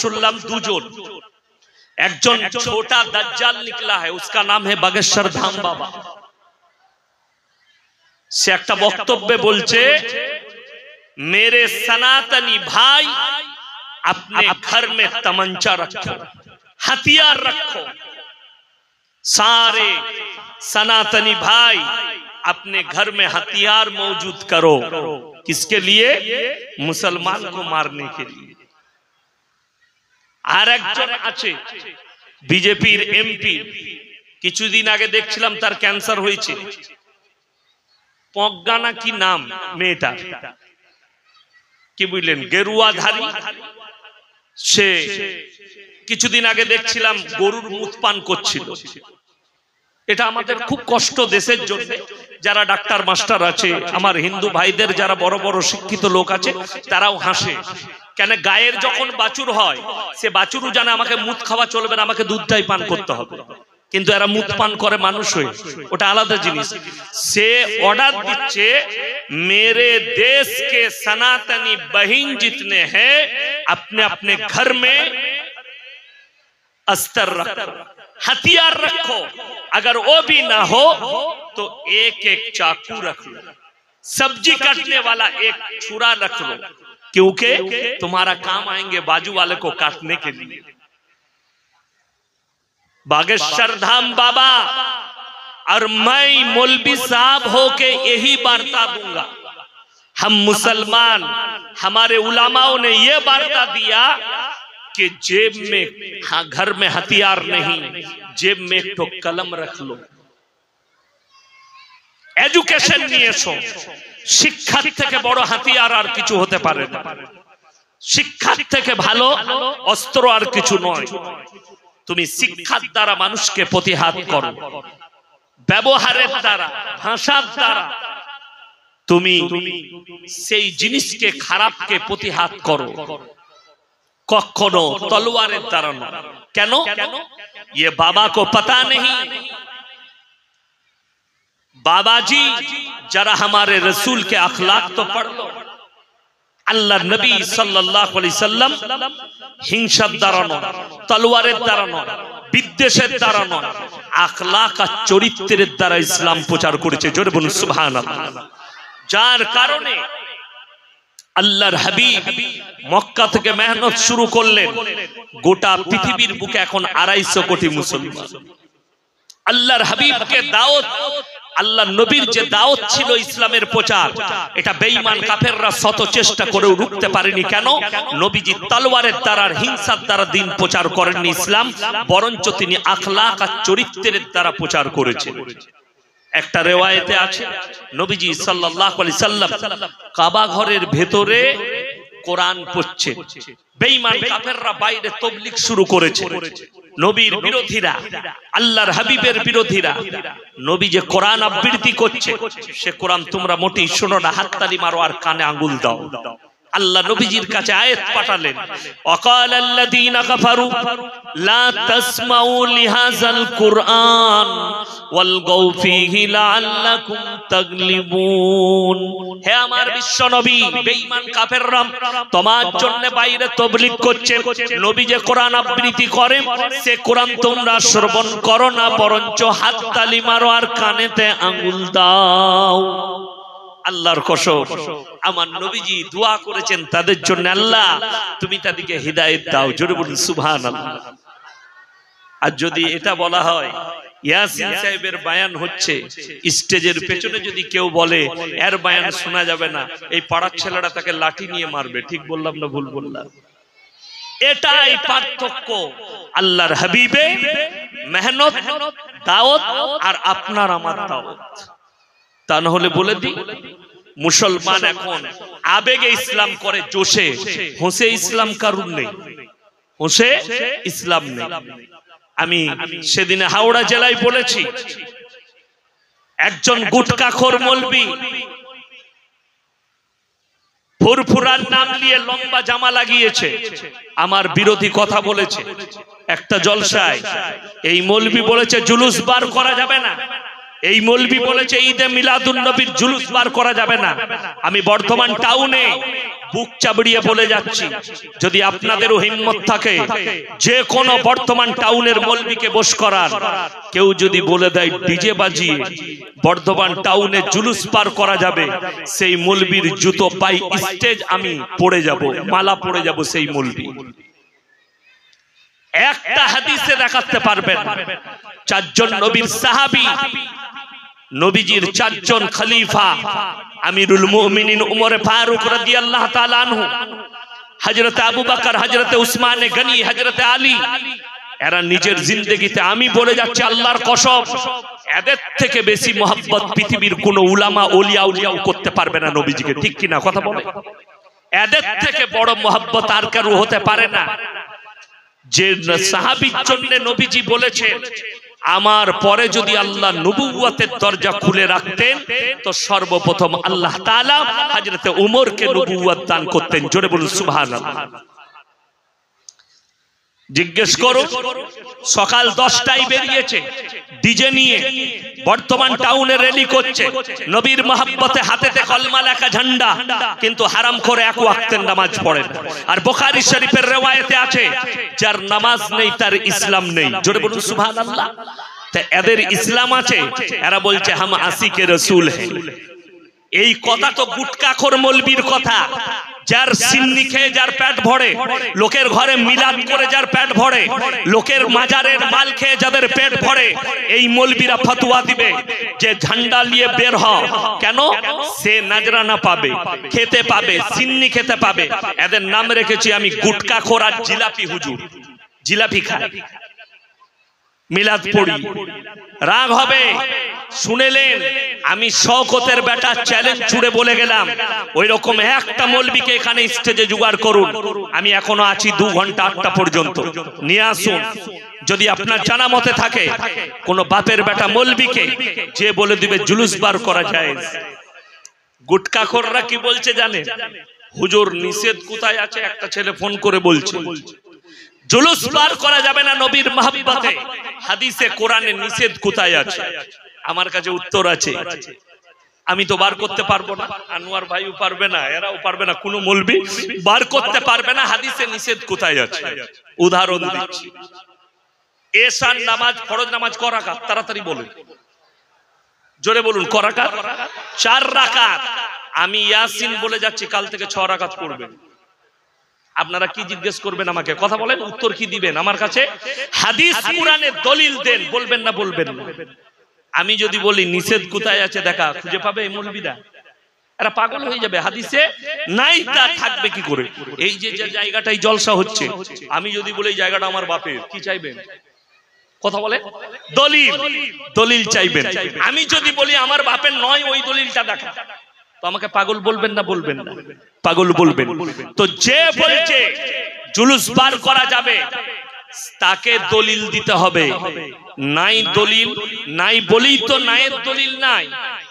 सुनलाम दुजोन एक जन छोटा दज्जाल निकला है, उसका नाम है बागेश्वर धाम बाबा। से एक वक्तव्य बोलছে मेरे सनातनी भाई अपने घर में तमंचा रखो, हथियार रखो। सारे सनातनी भाई अपने घर में हथियार मौजूद करो। किसके लिए? मुसलमान को मारने के लिए। আর একজন আছে বিজেপির এমপি, কিছুদিন আগে দেখছিলাম তার ক্যান্সার হয়েছে। পগগানা কি নাম মেয়েটা, কি বুঝলেন, গেরুয়াধারী। সে কিছুদিন আগে দেখছিলাম গরুর মুত পান করছিল। এটা আমাদের খুব কষ্ট দেশের জন্য। যারা ডাক্তার মাস্টার আছে, আমার হিন্দু ভাইদের যারা বড় বড় শিক্ষিত লোক আছে, তারাও হাসে। কেন গায়ের যখন বাছুর হয়, সে বাছুরও জানে আমাকে মুত খাওয়া চলবে না, আমাকে দুধটাই পান করতে হবে। কিন্তু এরা মুত পান করে মানুষ হয়ে, ওটা আলাদা জিনিস। সে অর্ডার দিচ্ছে मेरे देश के सनातनी बहन जितने हैं अपने अपने घर में अस्त्र रखो, हथियार रखो। अगर वो भी ना हो तो एक एक चाकू रख लो, सब्जी काटने वाला एक छुरा रख लो, क्योंकि तुम्हारा काम आएंगे बाजू वाले को काटने के लिए। बागेश्वर धाम बाबा और मैं मौलवी साहब होके यही वार्ता दूंगा। हम मुसलमान, हमारे उलामाओं ने यह वार्ता दिया कि जेब में, हाँ, घर में हथियार नहीं, जेब में एक तो कलम रख लो। एजुकेशन নিয়ে এসো। শিক্ষার থেকে বড় হাতিয়ার আর কিছু হতে পারে না। শিক্ষার থেকে ভালো অস্ত্র আর কিছু নয়। তুমি শিক্ষার দ্বারা মানুষকে প্রতিহত করো, ব্যবহারের দ্বারা, ভাষার দ্বারা তুমি সেই জিনিসকে খারাপকে প্রতিহত করো, কখনো তলোয়ারের দ্বারা না। কেন? ये बाबा को पता नहीं, बाबा जी जरा हमारे रसूल के अखलाक तो पढ़ लो। अल्लाह नबी सल्लल्लाहु अलैहि वसल्लम हिंसार द्वारा नয়, তলোয়ারের দ্বারা নয়, বিদ্বেষের দ্বারা নয়, আখলাক আর চরিত্রের দ্বারা ইসলাম প্রচার করেছে। জোরে বলুন সুবহানাল্লাহ। যার কারণে আল্লাহর হাবিব মক্কা থেকে মেহনত শুরু করলেন। গোটা পৃথিবীর বুকে এখন 250 কোটি মুসলমান। আল্লাহর হাবিবকে দাওয়াত, আল্লাহ নবীর যে দাওয়াত ছিল ইসলামের প্রচার, এটা বেঈমান কাফেররা শত চেষ্টা করেও রুখতে পারেনি। কেন? নবীজি তলোয়ারের দ্বারা, হিংসার দ্বারা দিন প্রচার করেননি ইসলাম, বরঞ্চ তিনি আখলাক আর চরিত্রের দ্বারা প্রচার করেছেন। একটা রিওয়ায়েতে আছে নবীজি সাল্লাল্লাহু আলাইহি সাল্লাম কাবা ঘরের ভেতরে কোরআন পড়ছে। বেঈমান কাফেররা বাইরে তাবলীগ শুরু করেছে। নবীর বিরোধীরা, আল্লাহর হাবিবের বিরোধীরা নবী যে কোরআন আবৃত্তি করছে, সে কোরআন তোমরা মোটেই শোনো না, হাততালি মারো আর কানে আঙ্গুল দাও। আল্লাহ নবীজির কাছে আয়াত পাঠালেন, ওয়াকাল আল্লাযীনা কাফারু লা তাসমাউ লিহাযাল কুরআন ওয়ালগাউ ফীহি লাআল্লাকুম তাগলিবুন। হে আমার বিশ্ব নবী, বেঈমান কাফেররা তোমার জন্য বাইরে তাবলীগ করছে। নবী যে কোরআন আবৃত্তি করে, সে কোরআন তোমরা শ্রবণ করো না, বরঞ্চ হাততালি মারো আর কানেতে আঙ্গুল দাও। আল্লাহর কসম, আমার নবীজি দোয়া করেছেন তাদের জন্য, আল্লাহ তুমি তাদেরকে হিদায়াত দাও। জোরে বলুন সুবহানাল্লাহ। আর যদি এটা বলা হয় ইয়াসিন সাহেবের বয়ান হচ্ছে, স্টেজের পেছনে যদি কেউ বলে এর বয়ান শোনা যাবে না, এই পাড়ার ছেলেরা তাকে লাঠি নিয়ে মারবে। ঠিক বললাম না ভুল বললাম? এটাই পার্থক্য আল্লাহর হাবিবে মেহনত, দাওয়াত আর আপনার আমার দাওয়াত। তা না হলে বলে দিই, মুসলমান এখন আবেগে ইসলাম করে, জোশে, হোসে ইসলাম কারুর নেই, হোসে ইসলাম নেই। আমি সেদিনে হাওড়া জেলায় বলেছি, একজন গুটকাখোর মৌলবি ফুরফুরার নাম নিয়ে লম্বা জামা লাগিয়েছে, আমার বিরোধী কথা বলেছে একটা জলসায়। এই মৌলবি বলেছে জুলুস বার করা যাবে না, এই মৌলবি বলেছে ঈদে মিলাদুন নবীর জুলুস বার করা যাবে না। আমি বর্ধমান টাউনে বুক চাবড়িয়ে বলে যাচ্ছি, যদি আপনাদেরও হিম্মত থাকে যে কোনো বর্ধমান টাউনের মৌলবীকে বশ করার, কেউ যদি বলে দেয় ডিজে বাজিয়ে বর্ধমান টাউনে জুলুস পার করা যাবে, সেই মৌলবীর জুতো পাই স্টেজ আমি পড়ে যাব, মালা পড়ে যাব সেই মৌলবী। একটা হাদিসে দেখাতে পারবেন চারজন নবীর সাহাবী, নবীজির চারজন খলিফা, আমিরুল মুমিনিন উমর ফারুক রাদিয়াল্লাহু তাআলা আনহু, হযরত আবু বকর, হযরত উসমান গনি, হযরত আলী, এরা নিজের জিন্দেগিতে, আমি বলে যাচ্ছি আল্লাহর কসম, এদের থেকে বেশি মহব্বত পৃথিবীর কোন উলামা ওলিয়াও করতে পারবে না নবীজিকে। ঠিক কিনা কথা বলে? এদের থেকে বড় মহব্বত আর কারো হতে পারে না। যে সাহাবীর জন্য নবীজি বলেছেন, আমার পরে যদি আল্লাহ নবুয়তের দরজা খুলে রাখতেন তো সর্বপ্রথম আল্লাহ তাআলা হযরত উমরকে নবুয়ত দান করতেন। জোরে বলুন সুবহানাল্লাহ। জিজ্ঞেস করো, সকাল 10টায় বেরিয়েছে ডিজে নিয়ে, বর্তমান টাউনে র্যালি করছে, নবীর মহব্বতে হাতেতে কলমা লেখা ঝান্ডা, কিন্তু হারাম করে এক ওয়াক্তের নামাজ পড়েন। আর বুখারী শরীফের রওয়ায়েতে আছে, যার নামাজ নেই তার ইসলাম নেই। জোরে বলুন সুবহানাল্লাহ। তা এদের ইসলাম আছে, এরা বলছে হাম আশিকে রাসূল হ্যাঁ। এই কথা তো গুটকাখোর মৌলবীর কথা, যার সিন্নি খেয়ে যার পেট ভরে, লোকের ঘরে মিলাদ করে যার পেট ভরে, লোকের মাজারের মাল খেয়ে যাদের পেট ভরে, এই মৌলবীরা ফতোয়া দিবে যে ঝান্ডা নিয়ে বের হ, কেন? সে নাজরানা পাবে, খেতে পাবে, সিন্নি খেতে পাবে। এদের নাম রেখেছি আমি গুটকাখোর আর জিলাপি হুজুর। জিলাপি খায়, মিলাদ পড়ি, রাগ হবে। শুনেলেন আমি শওকতের বেটা চ্যালেঞ্জ ছুড়ে বলে গেলাম, ওই রকম একটা মৌলবীকে এখানে স্টেজে জোগাড় করুন, আমি এখনো আছি 2 ঘন্টা 8টা পর্যন্ত, নিয়ে আসুন। যদি আপনার জানা মতে থাকে কোন বাপের বেটা মৌলবীকে, যে বলে দিবে জুলুস বার করা যায়। গুটকাখোররা কি বলছে জানেন? হুজুর নিষেধ কোথায় আছে? একটা ছেলে ফোন করে বলছে জুলুস বার করা যাবে না নবীর মহব্বতে, হাদিসে কোরআনে নিষেধ কোথায় আছে? আমার কাছে উত্তর আছে, আমি তো বার করতে পারবো না, আনোয়ার ভাইও পারবে না, এরাও পারবে না, কোনো মৌলবী বার করতে পারবে না হাদিসে নিষেধ কোথায় আছে। উদাহরণ দিচ্ছি, এশার নামাজ, ফরজ নামাজ ক রাকাত? তাড়াতাড়ি বলুন, জোরে বলুন। ক রাকাত? 4 রাকাত। আমি ইয়াসিন বলে যাচ্ছি, কাল থেকে 6 রাকাত পড়বেন। আপনারা কি জিজ্ঞেস করবেন আমাকে? কথা বলেন, উত্তর কি দিবেন? আমার কাছে হাদিস কোরআনের দলিল দেন, বলবেন না? বলবেন না? আমি যদি বলি নিষেধ কোথায় আছে দেখা, খুঁজে পাবে এই মৌলবীরা? এরা পাগল হয়ে যাবে। হাদিসে নাই, তা থাকবে কি করে? এই যে জায়গাটাই জলসা হচ্ছে, আমি যদি বলি এই জায়গাটা আমার বাপের, কি চাইবেন? কথা বলে, দলিল, দলিল চাইবেন। আমি যদি বলি আমার বাপের নয়, ওই দলিলটা দেখা, তো আমাকে পাগল বলবেন না? বলবেন না? পাগল বলবেন। তো যে বলছে জুলুস বার করা যাবে, তাকে দলিল দিতে হবে। নাই দলিল, নাই বলি তো নায়ের দলিল নাই,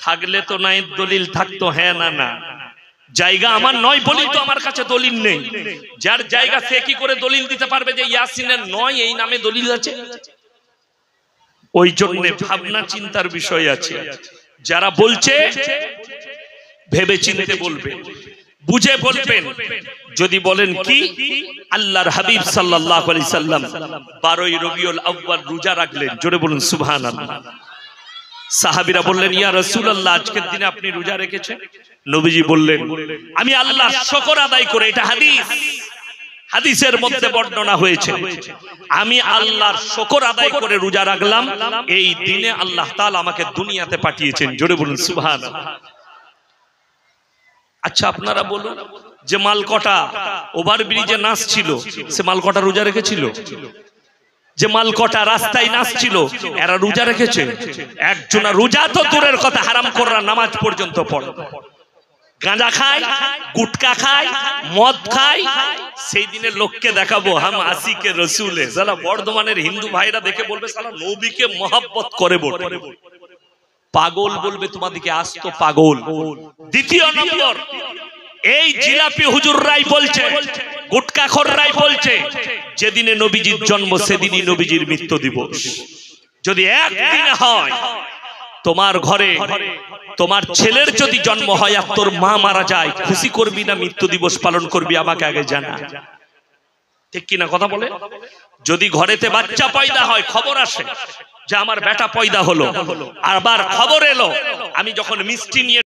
থাকলে তো নায়ের দলিল থাকতো। হ্যাঁ না না, জায়গা আমার নয় বলি তো আমার কাছে দলিল নেই। যার জায়গা সে কি করে দলিল দিতে পারবে যে ইয়াসিনের নয় এই নামে দলিল আছে? ওই জন্য ভাবনা চিন্তার বিষয় আছে। যারা বলছে ভেবে চিন্তে বলবেন, বুঝে বলবেন। যদি বলেন কি আল্লাহর হাবিব সাল্লাল্লাহু আলাইহি সাল্লাম 12ই রবিউল আউয়াল রোজা রাখলেন, জোরে বলুন সুবহানাল্লাহ। সাহাবীরা বললেন ইয়া রাসূলুল্লাহ, আজকের দিনে আপনি রোজা রেখেছেন? নবীজি বললেন আমি আল্লাহর শুকর আদায় করে, এটা হাদিস, হাদিসের মধ্যে বর্ণনা হয়েছে, আমি আল্লাহর শুকর আদায় করে রোজা রাখলাম, এই দিনে আল্লাহ তাআলা আমাকে দুনিয়াতে পাঠিয়েছেন। জোরে বলুন সুবহানাল্লাহ। আচ্ছা আপনারা বলুন, যে মালকটা ওভারব্রিজে নাচছিল, সে মালকটা রোজা রেখেছিল? যে মালকটা রাস্তায় নাচছিল, এরা রোজা রেখেছে? একজনা রোজা তো দূরের কথা, হারাম করা নামাজ পর্যন্ত পড়ে, গাঁজা খায়, গুটকা খায়, মদ খায়। সেই দিনে লোককে দেখাবো হাম আশিকে রসুলে, সালা বর্ধমানের হিন্দু ভাইরা দেখে বলবে সালা নবীকে মহব্বত করে বটে। পাগল বলবে তোমাদেরকে, আসতো পাগল। দ্বিতীয় নম্বর, এই জিলাপি হুজুররাই বলছে, গুটকাখোররাই বলছে যেদিনে নবীজির জন্ম সেদিনই নবীজির মৃত্যু দিবস। যদি একদিনে হয় তোমার ঘরে তোমার ছেলের যদি জন্ম হয় আর তোর মা মারা যায়, খুশি করবি না মৃত্যু দিবস পালন করবি? আমাকে আগে জানা। ঠিক কিনা কথা বলে? যদি ঘরেতে বাচ্চা পয়দা হয়, খবর আসে যে আমার বেটা পয়দা হলো, আবার খবর এলো, আমি যখন মিষ্টি নিয়ে